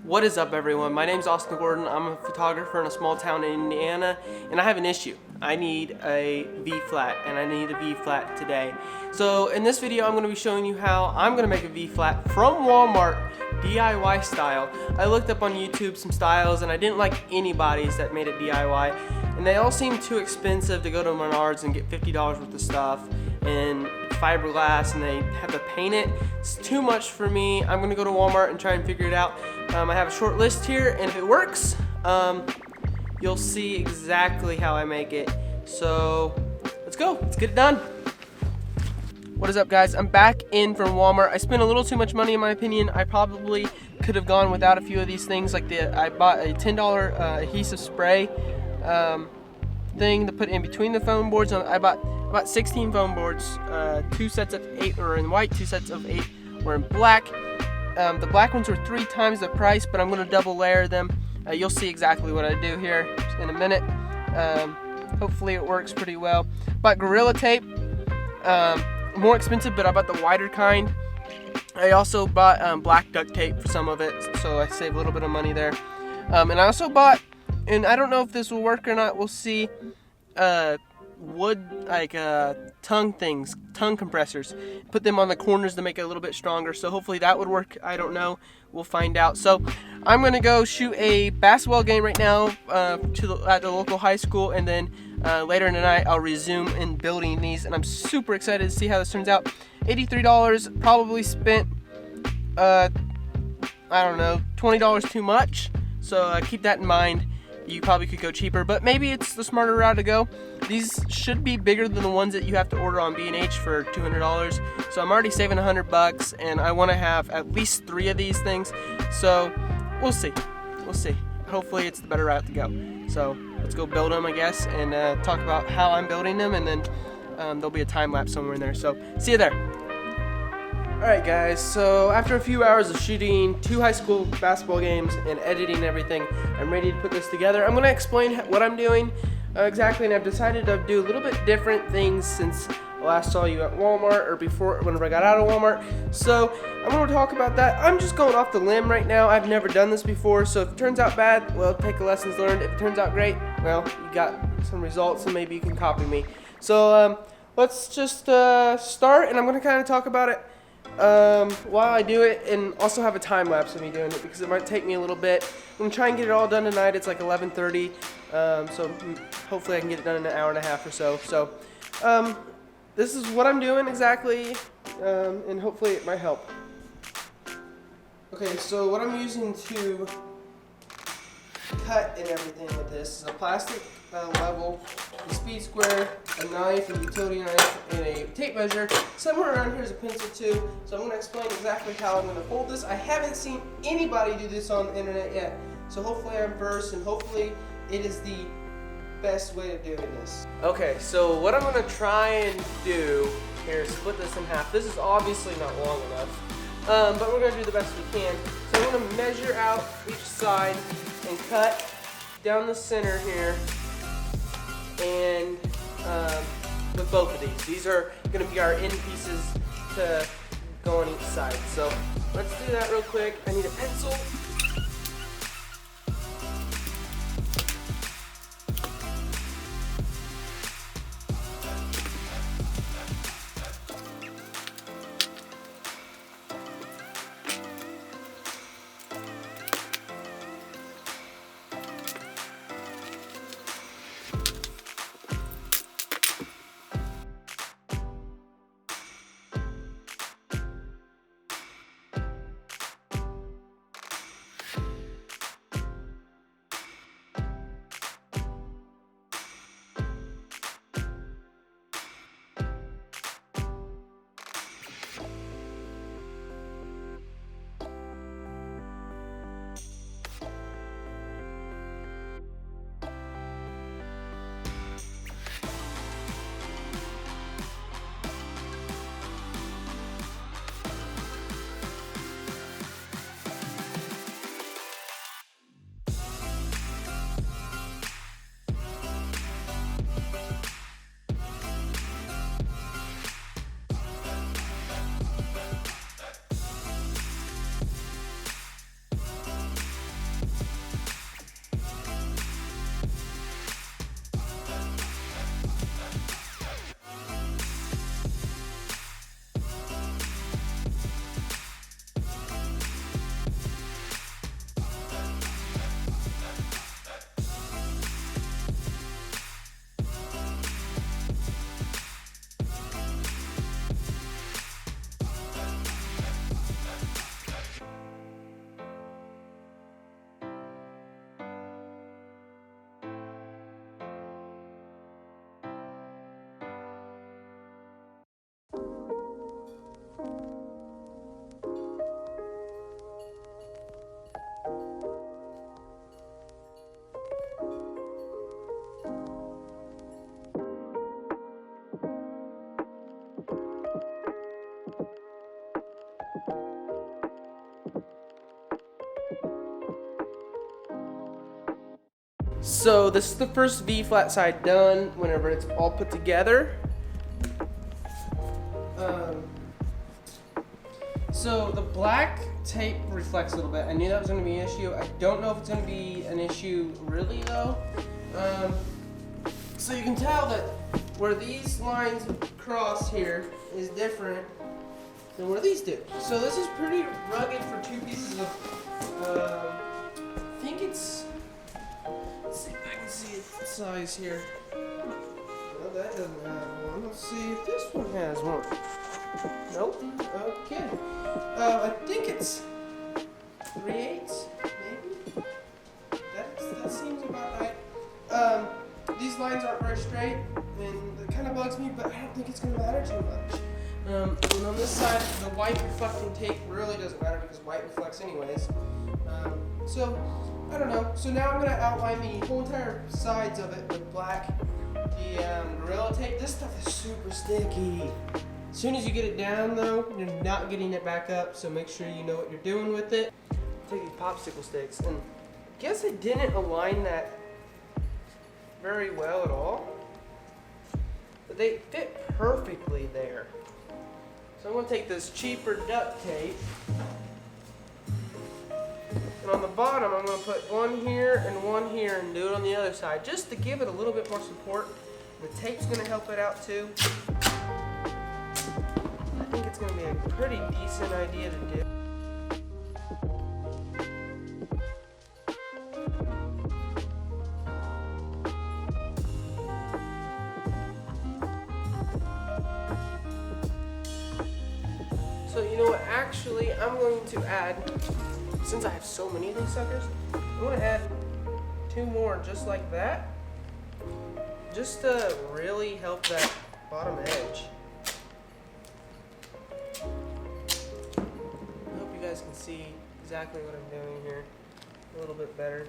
What is up, everyone? My name's Austin Gordon. I'm a photographer in a small town in Indiana, and I have an issue. I need a V-flat, and I need a V-flat today. So in this video, I'm going to be showing you how I'm going to make a V-flat from Walmart, DIY style. I looked up on YouTube some styles, and I didn't like anybody's that made it DIY, and they all seemed too expensive to go to Menards and get $50 worth of stuff and fiberglass, and they have to paint it. It's too much for me. I'm gonna go to Walmart and try and figure it out. I have a short list here, and if it works, you'll see exactly how I make it. So let's go, let's get it done. What is up, guys? I'm back in from Walmart. I spent a little too much money in my opinion. I probably could have gone without a few of these things. Like I bought a $10 adhesive spray thing to put in between the foam boards. I bought about 16 foam boards, 2 sets of 8 were in white, 2 sets of 8 were in black. The black ones were 3 times the price, but I'm going to double layer them. You'll see exactly what I do here in a minute. Hopefully it works pretty well. Bought Gorilla Tape, more expensive, but I bought the wider kind. I also bought black duct tape for some of it, so I saved a little bit of money there. And I also bought, and I don't know if this will work or not, we'll see, wood tongue compressors. Put them on the corners to make it a little bit stronger, so hopefully that would work. I don't know, we'll find out. So I'm gonna go shoot a basketball game right now at the local high school, and then later in the night I'll resume in building these, and I'm super excited to see how this turns out. $83, probably spent I don't know, $20 too much, so keep that in mind. You probably could go cheaper, but maybe it's the smarter route to go. These should be bigger than the ones that you have to order on B&H for $200. So I'm already saving $100, and I want to have at least 3 of these things. So we'll see. We'll see. Hopefully it's the better route to go. So let's go build them, I guess, and talk about how I'm building them, and then there'll be a time lapse somewhere in there. So see you there. Alright guys, so after a few hours of shooting 2 high school basketball games and editing everything, I'm ready to put this together. I'm going to explain what I'm doing exactly, and I've decided to do a little bit different things since I last saw you at Walmart, or before, whenever I got out of Walmart. So I'm going to talk about that. I'm just going off the limb right now. I've never done this before, so if it turns out bad, well, take the lessons learned. If it turns out great, well, you got some results, and maybe you can copy me. So let's just start, and I'm going to kind of talk about it while I do it, and also have a time lapse of me doing it because it might take me a little bit. I'm gonna try and get it all done tonight. It's like 11:30, so hopefully I can get it done in an hour and a half or so. So this is what I'm doing exactly, and hopefully it might help. Okay, so what I'm using to cut and everything with this is a plastic level, a speed square, a knife, a utility knife, and a tape measure. Somewhere around here is a pencil too, so I'm going to explain exactly how I'm going to fold this. I haven't seen anybody do this on the internet yet, so hopefully I'm first, and hopefully it is the best way of doing this. Okay, so what I'm going to try and do here is split this in half. This is obviously not long enough, but we're going to do the best we can. So I'm going to measure out each side and cut down the center here, and with both of these are going to be our end pieces to go on each side. So let's do that real quick. I need a pencil. So this is the first V flat side done whenever it's all put together. So the black tape reflects a little bit. I knew that was going to be an issue. I don't know if it's going to be an issue really though. So you can tell that where these lines cross here is different than where these do. So this is pretty rugged for two pieces of, I think it's, let's see if I can see the size here. Well, that doesn't have one. Let's see if this one has one. Nope. Okay. I think it's 3/8, maybe. That seems about right. These lines aren't very straight, and it kind of bugs me, but I don't think it's going to matter too much. And on this side, the white reflecting tape really doesn't matter because white reflects anyways. So, I don't know. So now I'm going to outline the whole entire sides of it with black. The Gorilla Tape. This stuff is super sticky. As soon as you get it down though, you're not getting it back up, so make sure you know what you're doing with it. Take these popsicle sticks, and I guess I didn't align that very well at all, but they fit perfectly there. So I'm going to take this cheaper duct tape, and on the bottom I'm going to put one here and do it on the other side, just to give it a little bit more support. The tape's going to help it out too. I think it's going to be a pretty decent idea to do. So you know what, actually I'm going to add, since I have so many of these suckers, I'm going to add 2 more just like that, just to really help that bottom edge. I hope you guys can see exactly what I'm doing here a little bit better.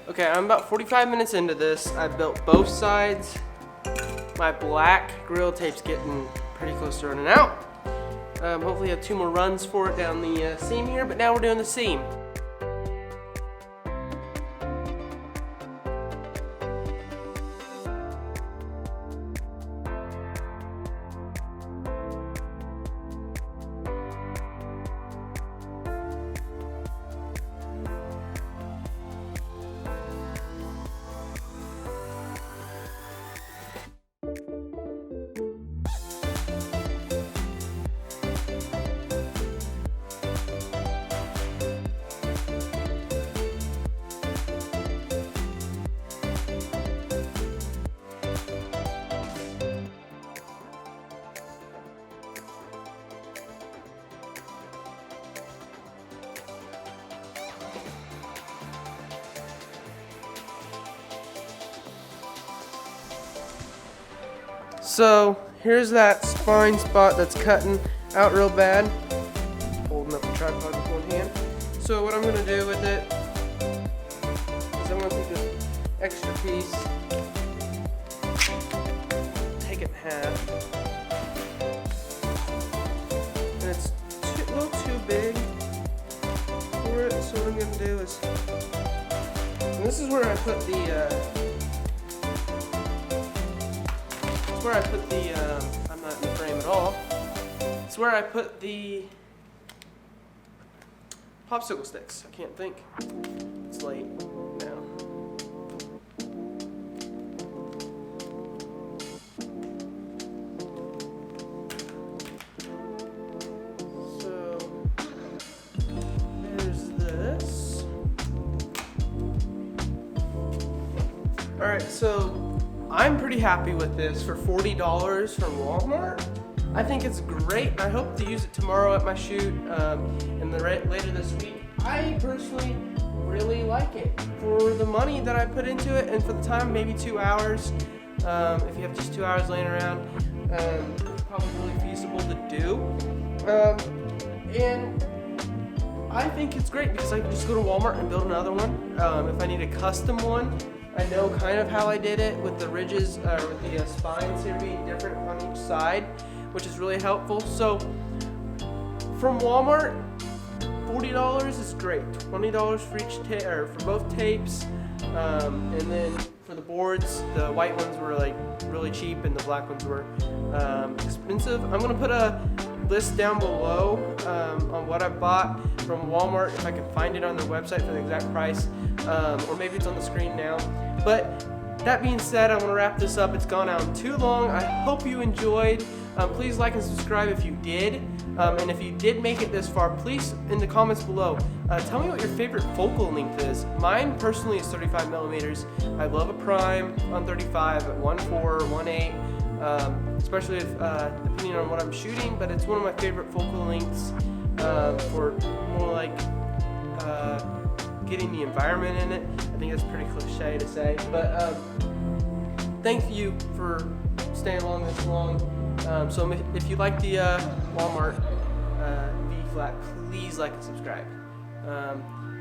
Okay, I'm about 45 minutes into this. I built both sides. My black Gorilla Tape's getting pretty close to running out. Hopefully I have 2 more runs for it down the seam here, but now we're doing the seam. So here's that spine spot that's cutting out real bad. Holding up the tripod with one hand. So what I'm going to do with it is I'm going to take this extra piece, take it in half, where I put the, I'm not in the frame at all. It's where I put the popsicle sticks. I can't think. It's late now. So there's this. Alright, so I'm pretty happy with this for $40 from Walmart. I think it's great. I hope to use it tomorrow at my shoot and later this week. I personally really like it for the money that I put into it and for the time, maybe 2 hours. If you have just 2 hours laying around, it's probably really feasible to do. And I think it's great because I can just go to Walmart and build another one. If I need a custom one, I know kind of how I did it with the ridges, with the spines here being different on each side, which is really helpful. So from Walmart, $40 is great. $20 for each for both tapes, and then for the boards, the white ones were like really cheap and the black ones were expensive. I'm gonna put a list down below on what I bought from Walmart if I can find it on their website for the exact price, or maybe it's on the screen now. But that being said, I want to wrap this up. It's gone on too long. I hope you enjoyed. Please like and subscribe if you did. And if you did make it this far, please, in the comments below, tell me what your favorite focal length is. Mine personally is 35 millimeters. I love a prime on 35 at 1.4, 1.8, especially if, depending on what I'm shooting, but it's one of my favorite focal lengths for more like getting the environment in it. I think that's pretty cliche to say, but thank you for staying along this long. So if you like the Walmart V-flat, please like and subscribe.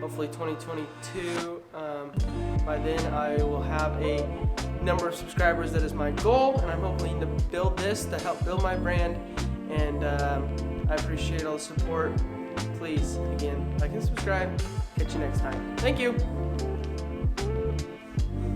Hopefully 2022, by then I will have a number of subscribers that is my goal, and I'm hoping to build this to help build my brand, and I appreciate all the support. Please, again, like and subscribe. Catch you next time. Thank you.